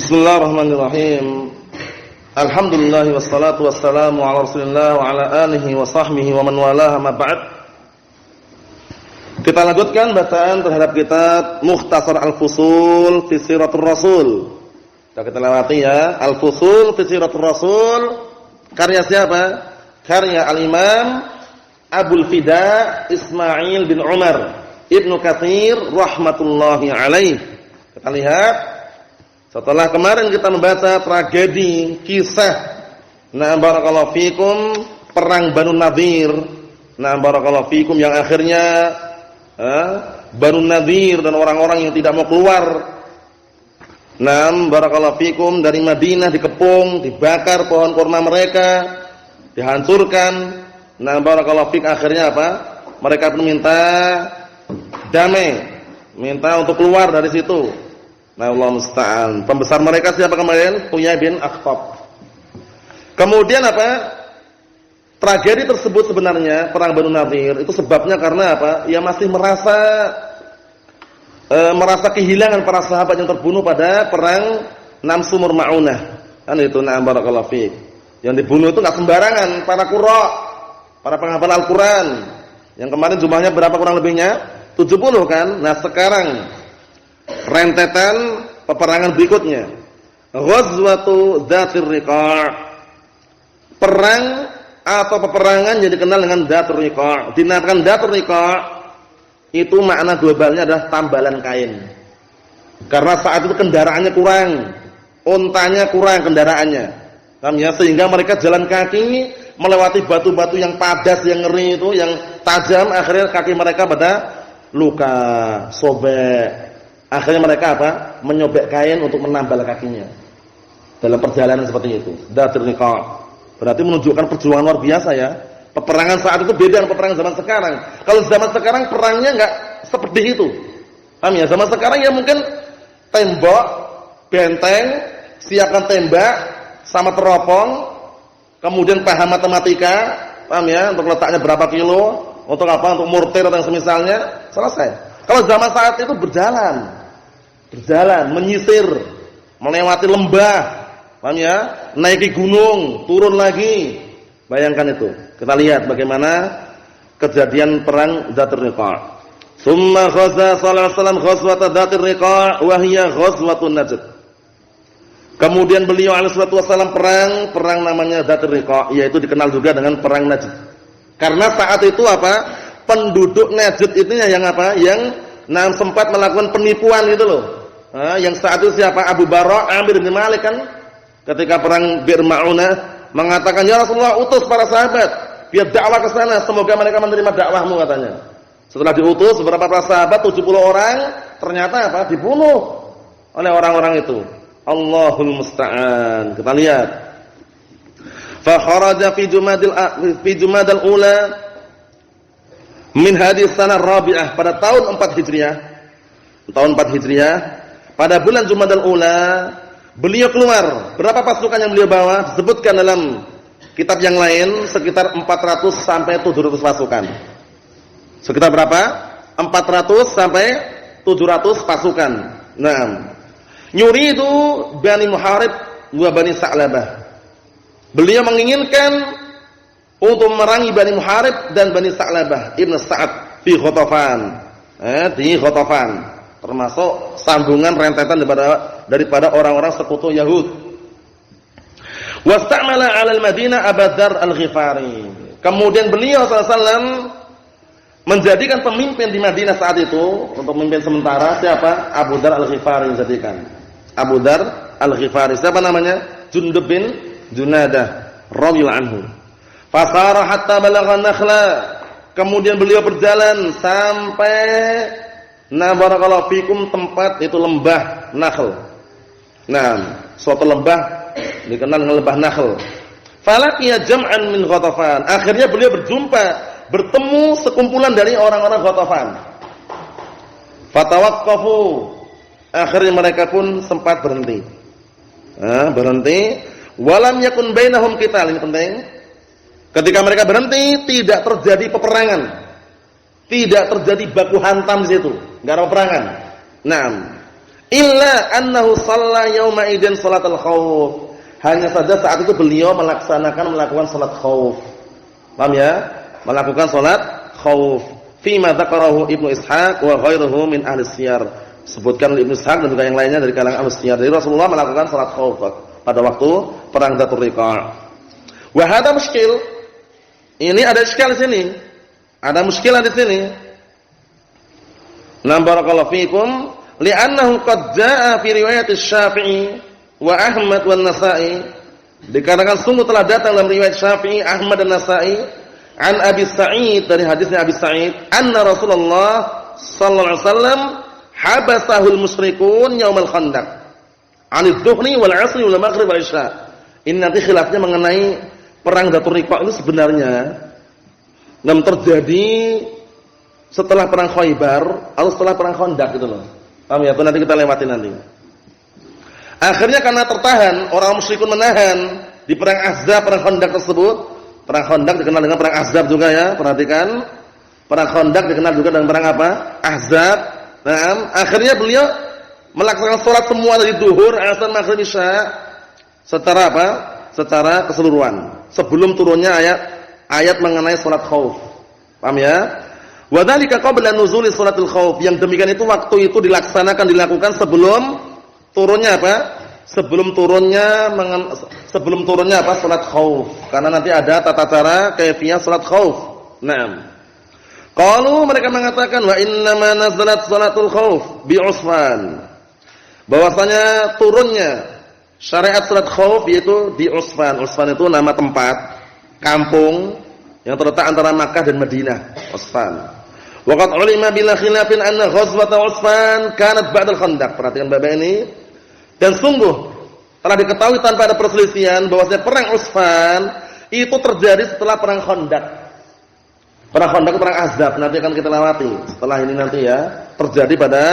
Bismillahirrahmanirrahim. Alhamdulillah wassalatu wassalamu ala Rasulillah wa ala alihi wa sahbihi wa man walaha ma ba'd. Kita lanjutkan bacaan terhadap kitab Mukhtasar Al-Fusul fi Siratul Rasul. Sudah kita lewati ya, Al-Fusul fi Siratul Rasul. Karya siapa? Karya Al-Imam Abul Fida Ismail bin Umar Ibnu Katsir rahmatullahi alaih. Kita lihat setelah kemarin kita membaca tragedi kisah barakallahu fikum perang Banu Nadir. Barakallahu fikum yang akhirnya Banu Nadir dan orang-orang yang tidak mau keluar. Barakallahu fikum dari Madinah dikepung, dibakar pohon kurma mereka, dihancurkan. Barakallahu fik akhirnya apa? Mereka pun minta damai, minta untuk keluar dari situ. Allah musta'an. Pembesar mereka siapa kemarin? Huyai bin Akhtab. Kemudian apa? Tragedi tersebut sebenarnya perang Banu Nadir itu sebabnya karena apa? Ya masih merasa kehilangan para sahabat yang terbunuh pada perang Sumur Ma'unah. Kan itu barakallahu fiik. Yang dibunuh itu enggak sembarangan, para qurra, para penghafal Al-Qur'an. Yang kemarin jumlahnya berapa kurang lebihnya? 70 kan? Nah, sekarang rentetan peperangan berikutnya. Ghazwatu Dzatir Riqa'. Perang atau peperangan yang dikenal dengan Dzatur Riqa'. Dinamakan Dzatur Riqa' itu makna globalnya adalah tambalan kain. Karena saat itu kendaraannya kurang, untanya kurang kendaraannya. Paham ya? Sehingga mereka jalan kaki melewati batu-batu yang padas, yang ngeri itu, yang tajam, akhirnya kaki mereka pada luka, sobek. Akhirnya mereka apa? Menyobek kain untuk menambal kakinya. Dalam perjalanan seperti itu. Dzatur Riqa'. Berarti menunjukkan perjuangan luar biasa ya. Peperangan saat itu beda dengan peperangan zaman sekarang. Kalau zaman sekarang perangnya enggak seperti itu. Paham ya? Zaman sekarang ya mungkin tembok, benteng, siapkan tembak sama teropong, kemudian paham matematika, paham ya? Untuk letaknya berapa kilo, untuk apa? Untuk mortir atau yang semisalnya, selesai. Kalau zaman saat itu berjalan, menyisir, melewati lembah, paham ya? Naiki gunung, turun lagi. Bayangkan itu. Kita lihat bagaimana kejadian perang Dzatur Riqa'. Tsumma ghaza sallallahu alaihi wasallam ghazwat Dzatur Riqa' wa hiya ghazwatun Najd. Kemudian beliau alaihi wasallam perang namanya Dzatur Riqa', yaitu dikenal juga dengan perang Najd. Karena saat itu apa? Penduduk Najd itu yang apa? Yang sempat melakukan penipuan gitu loh. Yang saat itu siapa? Abu Bara' Amir bin Malik kan? Ketika perang Bir Ma'unah mengatakan, "Ya Rasulullah, utus para sahabat biar dakwah ke sana, semoga mereka menerima dakwahmu," katanya. Setelah diutus beberapa para sahabat 70 orang, ternyata apa? Dibunuh oleh orang-orang itu. Allahul musta'an. Kita lihat. Fa kharaja fi Jumadil ula min hadhihi sanah rabi'ah, pada tahun 4 Hijriah. Tahun 4 Hijriah, pada bulan Jumadil ula beliau keluar. Berapa pasukan yang beliau bawa? Disebutkan dalam kitab yang lain sekitar 400 sampai 700 pasukan. Sekitar berapa? 400 sampai 700 pasukan. Naam. Yuridu Bani Muharib wa Bani Sa'labah. Beliau menginginkan untuk memerangi Bani Muharib dan Bani Sa'labah Ibn Sa'ad fi Ghatafan. Di Ghatafan. Termasuk sambungan rentetan daripada orang-orang sekutu Yahud. Wasta'mala 'ala al-Madinah Abu Dzar al-Ghifari. Kemudian beliau sallallahu alaihi wasallam menjadikan pemimpin di Madinah saat itu untuk memimpin sementara siapa? Abu Dzar al-Ghifari dijadikan. Abu Dzar al-Ghifari. Siapa namanya? Jundub bin Junadah radhiyallahu anhu. Fasara hatta balagha Nakhla. Kemudian beliau berjalan sampai barakallahu fikum tempat itu lembah Nakhl. Suatu lembah dikenal dengan lembah Nakhl. Falaqiya jam'an min Ghatafan. Akhirnya beliau bertemu sekumpulan dari orang-orang Ghatafan. Fatawaqqafu. Akhirnya mereka pun sempat berhenti. Berhenti. Walam yakun bainahum qital. Ini penting. Ketika mereka berhenti, tidak terjadi peperangan. Tidak terjadi baku hantam di situ. Enggak ada peperangan. Illa annahu shalla yauma idzin salatul khauf. Hanya saja saat itu beliau melakukan salat khauf. Paham ya? Melakukan salat khauf. Fima dzakarahu Ibnu Ishaq wa ghairuhu min ahli siyar. Sebutkan oleh Ibnu Ishaq dan juga yang lainnya dari kalangan ahli siyar. Jadi Rasulullah melakukan salat khauf pada waktu perang Dzatur Riqa'. Wa hadha muskil. Ini ada iskal di sini. Ada muskilah di sini. Nam barakallahu fikum. Li'annahu qad jaa'a fi riwayat Syafi'i wa Ahmad wan Nasa'i. Dikarenakan sungguh telah datang dalam riwayat Syafi'i, Ahmad dan Nasa'i an Abi Sa'id dari hadisnya Abi Sa'id, anna Rasulullah sallallahu alaihi wasallam habasahul musyrikun yaumal khandaq. 'Anil dhuhri wal 'asri wal maghrib wal isya. Ini nanti khilafnya mengenai perang Dzatur Riqa' itu sebenarnya terjadi setelah perang Khaibar atau setelah perang Khandaq gitu loh. Paham ya? Itu nanti kita lewatin nanti. Akhirnya karena tertahan, orang musyrikun menahan di perang Ahzab, perang Khandaq tersebut. Perang Khandaq dikenal dengan perang Ahzab juga ya, perhatikan. Perang Khandaq dikenal juga dengan perang apa? Ahzab. Nah, akhirnya beliau melaksanakan salat semua dari zuhur, asar, maghrib, isya secara apa? Secara keseluruhan. Sebelum turunnya ayat mengenai salat khauf. Paham ya? Wa dzalika qabla nuzuli salatul khauf. Yang demikian itu waktu itu dilakukan sebelum turunnya apa? Sebelum turunnya apa? Salat khauf. Karena nanti ada tata cara kaifiyah salat khauf. Naam. Qalu mereka mengatakan wa innama nazalat salatul khauf bi Usfan. Bahwasanya turunnya syariat salat khauf yaitu di Usfan. Usfan itu nama tempat, kampung yang terletak antara Makkah dan Madinah. Usfan. Waqad ulima bila khilafin anna ghazwat Usfan kanat ba'dal Khandaq. Perhatikan Bapak ini. Dan sungguh telah diketahui tanpa ada perselisihan bahwasanya perang Usfan itu terjadi setelah perang Khandaq. Perang Khandaq itu perang Ahzab, nanti akan kita lewati. Setelah ini nanti ya, terjadi pada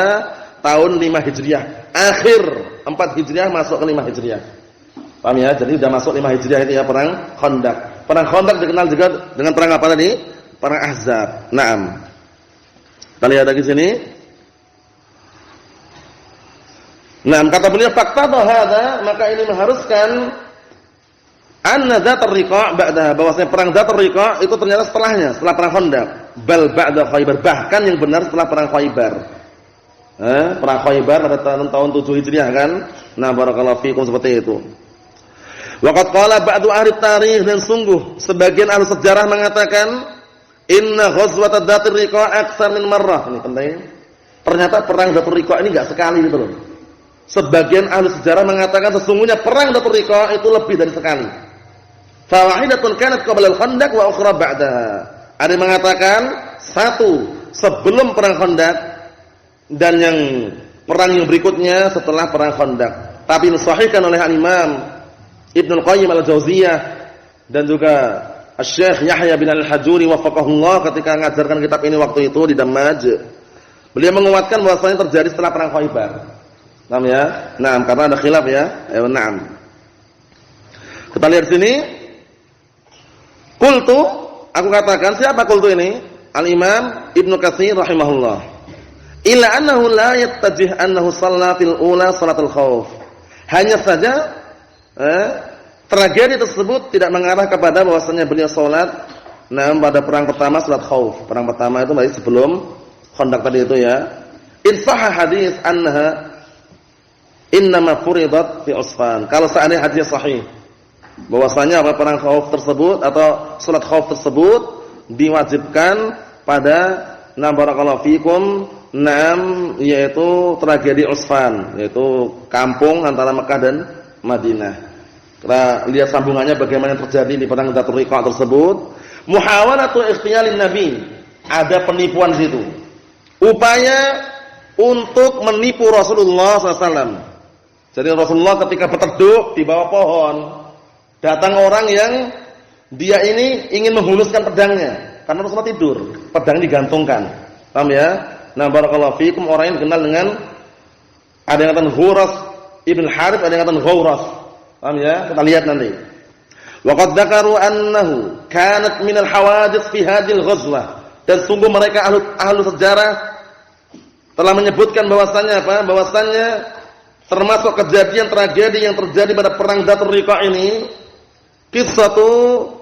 tahun 5 Hijriah. Akhir 4 Hijriah masuk ke 5 Hijriah. Paham ya? Jadi sudah masuk 5 Hijriah itu ya perang Khandaq. Perang Khandaq dikenal juga dengan perang apa tadi? Perang Ahzab. Naam. Kita lihat lagi sini. Nah, kata beliau fakta hadza, maka ini mengharuskan anna Dzatur Riqa' ba'da, bahwasanya perang Dzatur Riqa' itu ternyata setelahnya, setelah perang Khandaq. Bal ba'da Khaibar, bahkan yang benar setelah perang Khaibar. Perang Khaibar pada tahun 7 Hijriah kan? Nah, barakallahu fikum seperti itu. Waqad qala ba'du ahli tarikh, dan sungguh sebagian ahli sejarah mengatakan inna ghazwat Dzatur Riqa' aktsar min marrah. Ini penting. Ternyata perang Dzatur Riqa' ini enggak sekali gitu loh. Sebagian ahli sejarah mengatakan sesungguhnya perang Dzatur Riqa' itu lebih dari sekali. Fa wahidatun kanat qabla al-Khandaq wa ukhra ba'daha. Ada yang mengatakan satu sebelum perang Khandaq dan yang perang yang berikutnya setelah perang Khandaq. Tapi disahihkan oleh Imam Ibnu Qayyim al-Jauziyah dan juga Syekh Yahya bin Al-Hajuri wafaqahullah ketika mengajarkan kitab ini waktu itu di Damaj. Beliau menguatkan bahwasanya terjadi setelah perang Khaibar. Paham ya? Naam, karena ada khilaf ya. Ayo na'am. Kita lihat sini. Qultu, aku katakan, siapa qultu ini? Al-Imam Ibnu Katsir rahimahullah. Illa annahu la yattajih annahu shalla fil ula salatul khauf. Hanya saja tragedi tersebut tidak mengarah kepada bahwasanya beliau salat pada perang pertama salat khauf. Perang pertama itu berarti sebelum Khandaq tadi itu ya. In sahha hadis annaha innama furidat fi Usfan. Kalau seandainya hadis sahih bahwasanya apa perang khauf tersebut atau salat khauf tersebut diwajibkan pada barakallahu fikum yaitu tragedi Usfan, yaitu kampung antara Mekah dan Madinah. Kita lihat sambungannya bagaimana yang terjadi di perang Dzatur Riqa' tersebut. Muhawalatu ikhtiyalin nabi, ada penipuan di situ. Upaya untuk menipu Rasulullah SAW. Jadi Rasulullah ketika berteduh di bawah pohon, datang orang yang dia ini ingin menghuluskan pedangnya. Karena Rasulullah tidur, pedang digantungkan. Paham ya? Nah, barakallahu fikum, orang yang dikenal dengan ada yang katakan Ghuras Ibn Harith, ada yang katakan Ghawras. Paham ya? Kita lihat nanti. Wa qad dzakaru annahu kanat min al-hawadits fi hadhihi al-ghazwah. Dan sungguh mereka ahlu sejarah telah menyebutkan bahwasannya apa? Bahwasannya termasuk kejadian tragedi yang terjadi pada perang Dzatur Riqa ini, qissatu,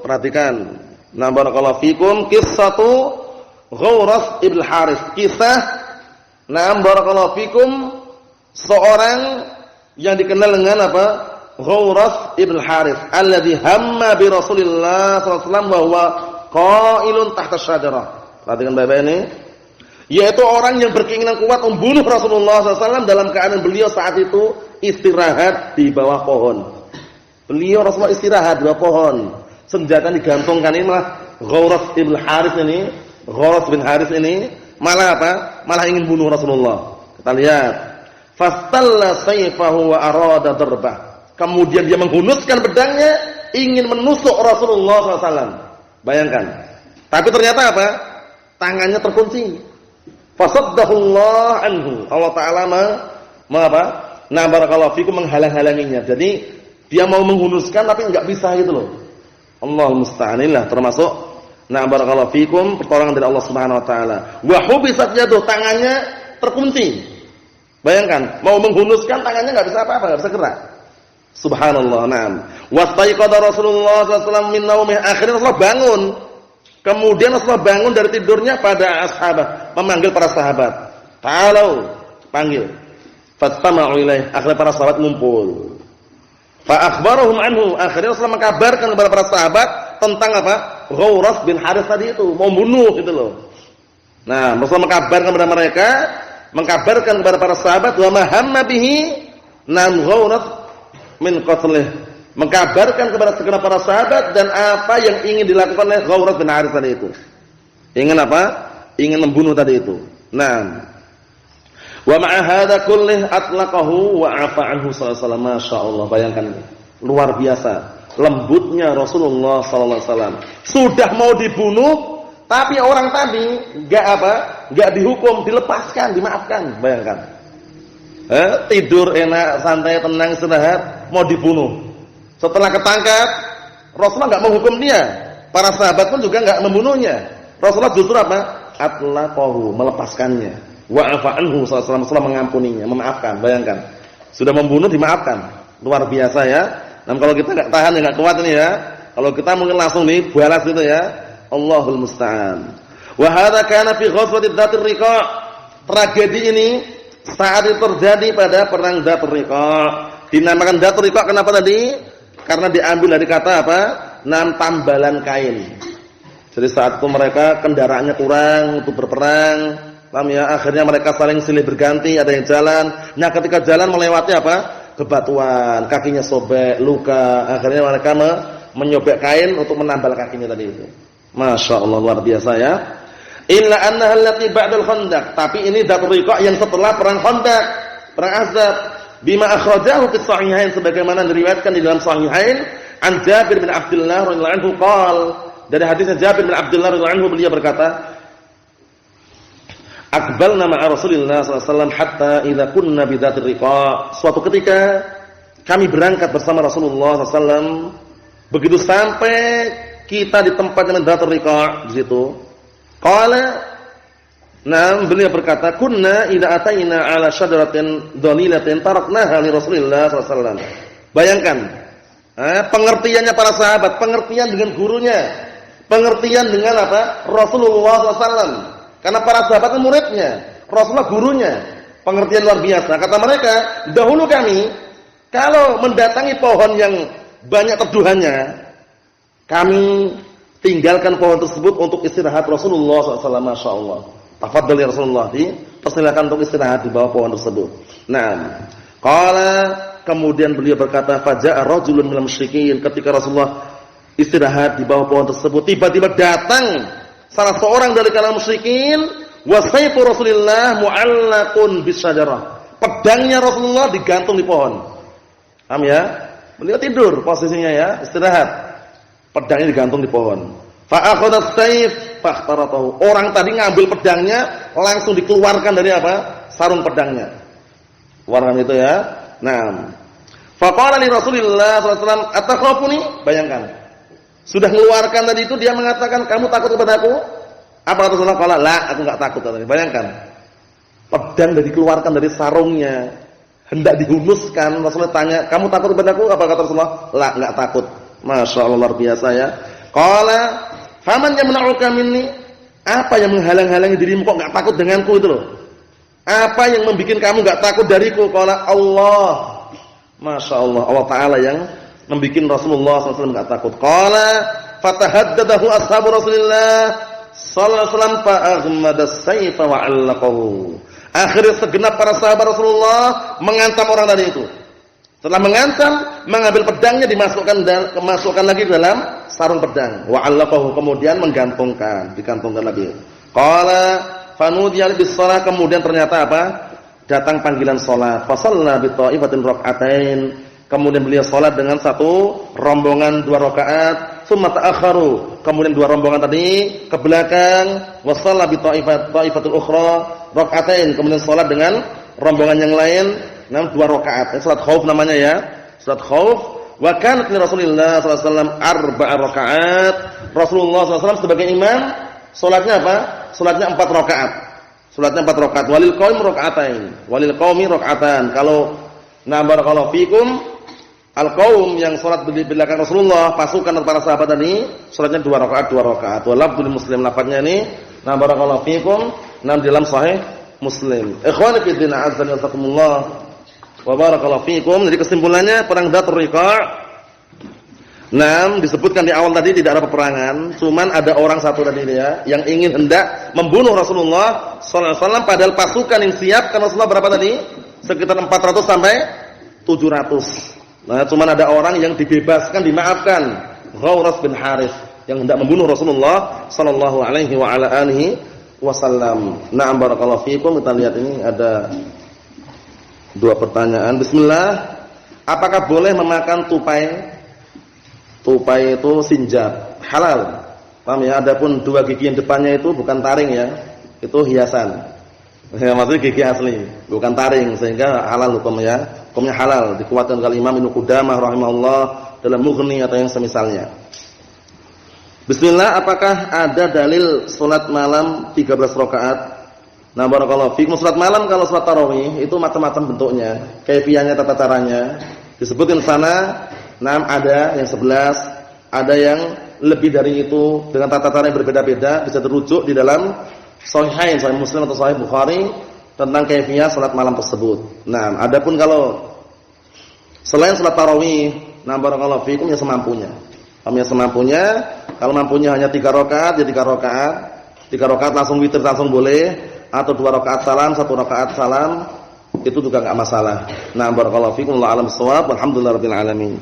perhatikan. Nah, barakallahu fikum, qissatu Ghawras ibn Harith. Kisah, nah, barakallahu fikum, seorang yang dikenal dengan apa? Ghawras ibn Harith alladhi hamma bi Rasulillah sallallahu alaihi wasallam wa huwa qailun tahta syajarah. Perhatikan baik-baik ini. Yaitu orang yang berkeinginan kuat membunuh Rasulullah SAW dalam keadaan beliau saat itu istirahat di bawah pohon. Beliau Rasulullah istirahat di bawah pohon. Senjata digantungkan ini malah Ghawras ibn Harith ini, Ghawras bin Harith ini malah apa? Malah ingin bunuh Rasulullah. Kita lihat. Fastalla sayfahu wa arada darbah. Kemudian dia menghunuskan pedangnya ingin menusuk Rasulullah SAW. Bayangkan. Tapi ternyata apa? Tangannya terkunci. Fasaddahullah anhu. Allah Ta'ala apa? Nah, barakallahu fikum, menghalang-halanginya. Jadi dia mau menghunuskan tapi enggak bisa gitu loh. Allahul musta'anillah, termasuk nah, barakallahu fikum, pertolongan dari Allah Subhanahu wa taala. Wa hubisat yaduh, tangannya terkunci. Bayangkan, mau menghunuskan tangannya enggak bisa apa-apa, enggak bisa gerak. Subhanallah. Naam. Wastaiqadha Rasulullah sallallahu alaihi wasallam min naumih. Akhirnya Rasulullah bangun. Kemudian Rasulullah bangun dari tidurnya pada ashabah, memanggil para sahabat. Ta'alu, panggil. Fastama'u ilaih. Akhirnya para sahabat ngumpul. Fa akhbarahum anhu. Akhirnya Rasulullah mengkabarkan kepada para sahabat tentang apa? Ghawras bin Harith tadi itu, mau bunuh itu loh. Nah, Rasulullah mengkabarkan kepada mereka, mengkabarkan kepada para sahabat wa ma hamma bihi nam Ghawras min qatlih. Mengkabarkan kepada segenap para sahabat dan apa yang ingin dilakukan oleh Ghawras bin Harith tadi itu. Ingin apa? Ingin membunuh tadi itu. Nah, wa ma'a hadza kullih atlaqahu wa 'afa anhu sallallahu alaihi wasallam. Masyaallah, bayangkan ini. Luar biasa lembutnya Rasulullah sallallahu alaihi wasallam. Sudah mau dibunuh tapi orang tadi enggak apa? Enggak dihukum, dilepaskan, dimaafkan. Bayangkan. Tidur enak, santai, tenang, istirahat, mau dibunuh. Setelah ketangkap, Rasulullah enggak menghukum dia. Para sahabat pun juga enggak membunuhnya. Rasulullah justru apa? Atlaqahu, melepaskannya. Wa 'afa anhu sallallahu alaihi wasallam, mengampuninya, memaafkan. Bayangkan. Sudah membunuh dimaafkan. Luar biasa ya. Dan kalau kita enggak tahan, enggak kuat ini ya. Kalau kita mungkin langsung nih balas gitu ya. Allahul musta'an. Wa hadza kana fi ghazwati Dzatur Riqa. Tragedi ini saat itu terjadi pada perang Dzatur Riqa. Dinamakan Dzatur Riqa kenapa tadi? Karena diambil dari kata apa? Tambalan kain. Jadi saat itu mereka kendaraannya kurang untuk berperang. Paham ya? Akhirnya mereka saling silih berganti, ada yang jalan. Nah, ketika jalan melewati apa? Kebatuan, kakinya sobek, luka. Akhirnya mereka menyobek kain untuk menambal kakinya tadi itu. Masya Allah, luar biasa ya. Illa annaha allati ba'dal Khandaq. Tapi ini Dzatur Riqa yang setelah perang Khandaq, perang Ahzab. Bima akhrajahu fi sahihain, sebagaimana diriwayatkan di dalam sahihain an Jabir bin Abdullah radhiyallahu anhu qala, dari hadisnya Jabir bin Abdullah radhiyallahu anhu, beliau berkata, aqbalna ma'a Rasulillah sallallahu alaihi wasallam hatta idza kunna bi Dzatir Riqa. Suatu ketika kami berangkat bersama Rasulullah sallallahu alaihi wasallam, begitu sampai kita di tempat yang Dzatir Riqa di situ. Qala, nah, beliau berkata, kunna idza ataina 'ala syajaratin dhalilatin taraknaha li Rasulillah sallallahu alaihi wasallam. Bayangkan, pengertiannya para sahabat, pengertian dengan gurunya, pengertian dengan apa? Rasulullah sallallahu alaihi wasallam. Karena para sahabat itu muridnya, Rasulullah gurunya. Pengertian luar biasa. Kata mereka, dahulu kami kalau mendatangi pohon yang banyak teduhannya, kami tinggalkan pohon tersebut untuk istirahat Rasulullah SAW. Masya Allah. Tafadhal ya Rasulullah, dipersilakan untuk istirahat di bawah pohon tersebut. Nah, kemudian beliau berkata, faja'a rajulun minal musyrikin. Ketika Rasulullah istirahat di bawah pohon tersebut, tiba-tiba datang salah seorang dari kalangan musyrikin, wa sayfu Rasulillah mu'allaqun bisyajarah. Pedangnya Rasulullah digantung di pohon. Paham ya? Beliau tidur posisinya ya, istirahat. Pedangnya digantung di pohon. Fa akhadha as-sayf fakhtaratahu. Orang tadi ngambil pedangnya, langsung dikeluarkan dari apa? Sarung pedangnya. Keluarkan itu ya. Nah, fa qala li Rasulillah sallallahu alaihi wasallam, "Atakhafuni?" Bayangkan. Sudah mengeluarkan tadi itu, dia mengatakan, "Kamu takut kepada aku?" Apa kata Rasulullah? "La, aku enggak takut," katanya. Bayangkan. Pedang dari dikeluarkan dari sarungnya. hendak dihunuskan, Rasulullah tanya, "Kamu takut kepadaku?" Apa kata Rasulullah? "La, enggak takut." Masya Allah, luar biasa ya. Qala, "Faman yamna'uka minni?" Apa yang menghalang-halangi dirimu kok enggak takut denganku itu loh? Apa yang membuat kamu enggak takut dariku? Qala, "Allah." Masya Allah, Allah Ta'ala yang membuat Rasulullah SAW enggak takut. Qala, "Fatahaddadahu ashabu Rasulillah sallallahu alaihi wasallam fa'aghmada as-sayfa wa 'allaqahu." Akhirnya segenap para sahabat Rasulullah mengancam orang tadi itu. Setelah mengancam, mengambil pedangnya dimasukkan lagi ke dalam sarung pedang. Wa 'allaqahu, kemudian digantungkan lagi. Qala fanudiya bis-shalah, kemudian ternyata apa? Datang panggilan salat. Fa shalla bi ta'ifatin rak'atain. Kemudian beliau salat dengan satu rombongan 2 rakaat. Tsumma ta'akharu, kemudian 2 rombongan tadi ke belakang. Wa shalla bi ta'ifatul ukhra rak'atain, kemudian salat dengan rombongan yang lain 2 rakaat. Salat khauf namanya ya. Salat khauf. Wa kanat li Rasulillah sallallahu alaihi wasallam 4 rakaat. Rasulullah sallallahu alaihi wasallam sebagai imam salatnya apa? Salatnya 4 rakaat. Salatnya 4 rakaat. Walil qaum rak'atain. Walil qaumi rak'atan. Kalau barakallahu fikum, al-qaum yang salat di belakang Rasulullah, pasukan para sahabat tadi, salatnya 2 rakaat, 2 rakaat. Wa lafdzul Muslim, lafadznya ini barakallahu fikum, di dalam sahih Muslim. Ikhwani fi din, azza wa jalla. Wa barakallahu fikum. Jadi kesimpulannya perang Dzatur Riqa', disebutkan di awal tadi tidak ada peperangan, cuman ada orang satu tadi dia yang ingin hendak membunuh Rasulullah sallallahu alaihi wasallam, padahal pasukan yang siap kan Rasulullah berapa tadi? Sekitar 400 sampai 700. Nah, cuman ada orang yang dibebaskan, dimaafkan. Ghawras bin Harith yang hendak membunuh Rasulullah sallallahu alaihi wa ala alihi wasallam. Na'am barakallahu fikum. Kita lihat ini ada 2 pertanyaan. Bismillah. Apakah boleh memakan tupai? Tupai itu sinjab, halal. Paham ya? Adapun 2 gigi yang depannya itu bukan taring ya. Itu hiasan. Ya, maksudnya gigi asli, bukan taring, sehingga halal hukumnya. Hukumnya halal, dikuatkan oleh Imam Ibnu Qudamah rahimahullah dalam Mughni atau yang semisalnya. Bismillah, apakah ada dalil salat malam 13 rakaat? Nah, barakallahu fiikum. Salat malam kalau salat tarawih itu macam-macam bentuknya, kaifiyahnya, tata caranya. Disebutkan sana, ada yang 11, ada yang lebih dari itu dengan tata cara yang berbeda-beda, bisa terujuk di dalam Sahihain, Sahih Muslim atau Sahih Bukhari tentang kaifiyah salat malam tersebut. Nah, adapun kalau selain salat tarawih, barakallahu fiikum, ya semampunya. Kami semampunya, kalau mampunya hanya 3 rakaat, ya 3 rakaat. 3 rakaat langsung witir langsung boleh, atau 2 rakaat salam, 1 rakaat salam, itu juga enggak masalah. Nah, barakallahu fiikum, wallahu a'lam bissawab, walhamdulillahirabbil alamin.